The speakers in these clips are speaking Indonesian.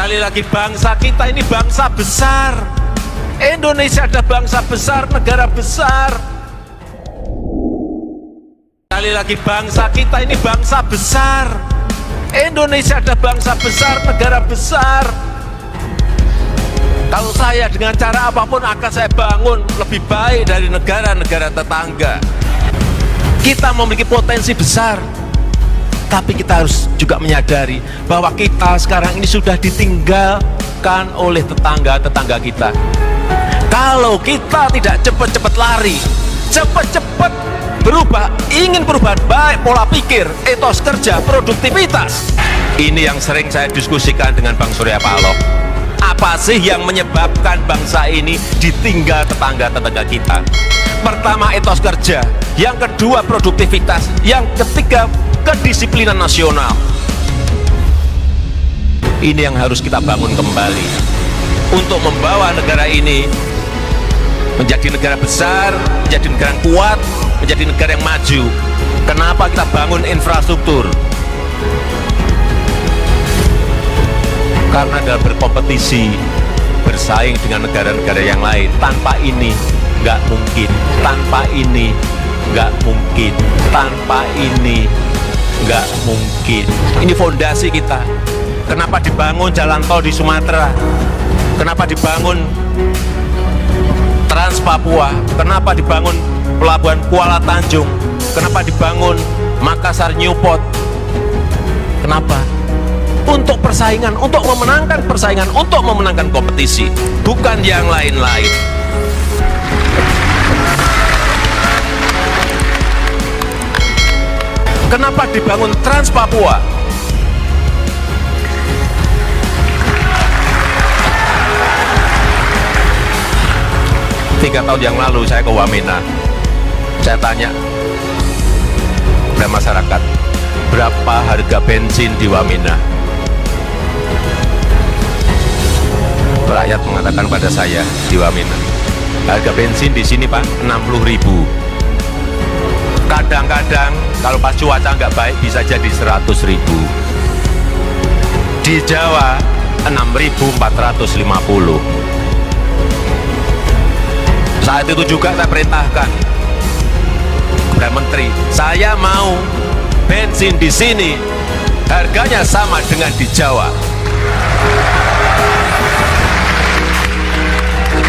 Sekali lagi, bangsa kita ini bangsa besar. Indonesia adalah bangsa besar, negara besar. Sekali lagi, bangsa kita ini bangsa besar. Indonesia adalah bangsa besar, negara besar. Kalau saya dengan cara apapun akan saya bangun lebih baik dari negara-negara tetangga. Kita memiliki potensi besar, tapi kita harus juga menyadari bahwa kita sekarang ini sudah ditinggalkan oleh tetangga-tetangga kita. Kalau kita tidak cepat-cepat lari, cepat-cepat berubah, ingin perubahan baik pola pikir, etos kerja, produktivitas. Ini yang sering saya diskusikan dengan Bang Surya Paloh. Apa sih yang menyebabkan bangsa ini ditinggal tetangga-tetangga kita? Pertama, etos kerja. Yang kedua, produktivitas. Yang ketiga, kedisiplinan nasional. Ini yang harus kita bangun kembali untuk membawa negara ini menjadi negara besar, menjadi negara yang kuat, menjadi negara yang maju. Kenapa kita bangun infrastruktur? Karena dalam berkompetisi, bersaing dengan negara-negara yang lain. Tanpa ini nggak mungkin, tanpa ini nggak mungkin, tanpa ini nggak mungkin. Ini fondasi kita. Kenapa dibangun jalan tol di Sumatera? Kenapa dibangun Trans Papua? Kenapa dibangun pelabuhan Kuala Tanjung? Kenapa dibangun Makassar Newport? Kenapa? Untuk persaingan, untuk memenangkan persaingan, untuk memenangkan kompetisi, bukan yang lain-lain. Kenapa dibangun Trans Papua? Tiga tahun yang lalu saya ke Wamena, saya tanya kepada masyarakat, berapa harga bensin di Wamena? Rakyat mengatakan pada saya di Wamena, harga bensin di sini Pak 60.000. Kadang-kadang kalau pas cuaca nggak baik bisa jadi 100.000. Di Jawa 6.450. Saat itu juga saya perintahkan kepada menteri, saya mau bensin di sini harganya sama dengan di Jawa.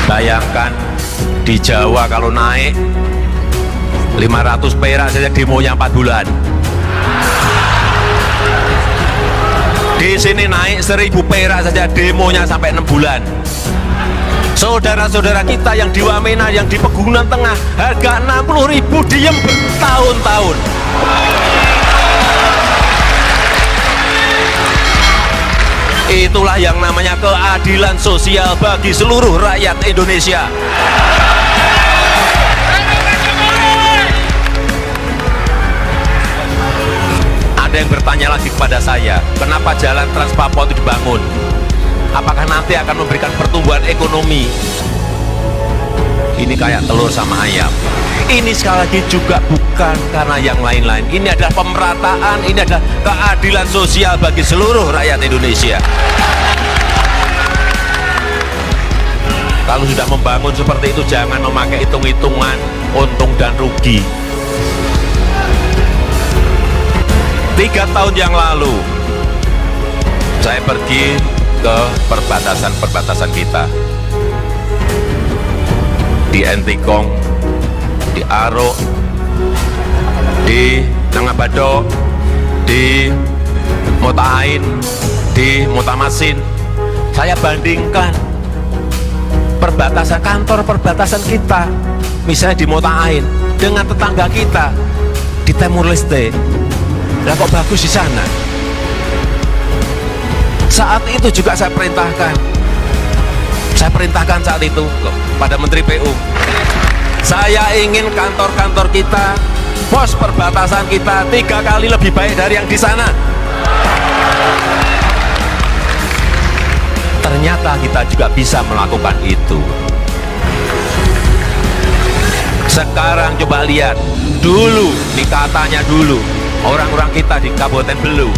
Bayangkan di Jawa kalau naik 500 perak saja demonya 4 bulan. Di sini naik 1.000 perak saja demonya sampai 6 bulan. Saudara-saudara kita yang di Wamena, yang di Pegunungan Tengah, harga 60.000 diem bertahun-tahun. Itulah yang namanya keadilan sosial bagi seluruh rakyat Indonesia. Ada yang bertanya lagi kepada saya, kenapa jalan Trans Papua itu dibangun? Apakah nanti akan memberikan pertumbuhan ekonomi? Ini kayak telur sama ayam. Ini sekali lagi juga bukan karena yang lain-lain. Ini adalah pemerataan, ini adalah keadilan sosial bagi seluruh rakyat Indonesia. Kalau sudah membangun seperti itu, jangan memakai hitung-hitungan untung dan rugi. 3 tahun yang lalu, saya pergi ke perbatasan-perbatasan kita. Di Entikong, di Arok, di Nangabado, di Motahain, di Motamasin. Saya bandingkan perbatasan, kantor perbatasan kita, misalnya di Motahain, dengan tetangga kita di Timur Leste. Lah kok bagus di sana? Saat itu juga saya perintahkan saat itu pada Menteri PU, saya ingin kantor-kantor kita, pos perbatasan kita 3 kali lebih baik dari yang di sana. Ternyata kita juga bisa melakukan itu. Sekarang coba lihat, dulu, ini katanya dulu, orang-orang kita di Kabupaten Belu,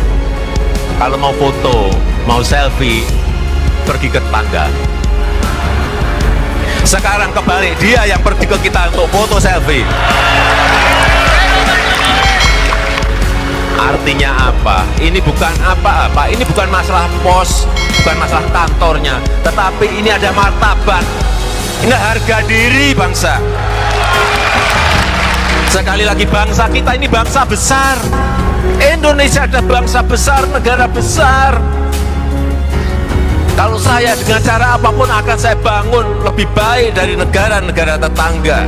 kalau mau foto, mau selfie, pergi ke tetangga. Sekarang kebalik, dia yang pergi ke kita untuk foto selfie. Artinya apa? Ini bukan apa-apa, ini bukan masalah pos, bukan masalah kantornya, tetapi ini ada martabat, ini harga diri bangsa. Sekali lagi, bangsa kita ini bangsa besar. Indonesia ada bangsa besar, negara besar. Kalau saya dengan cara apapun akan saya bangun lebih baik dari negara-negara tetangga.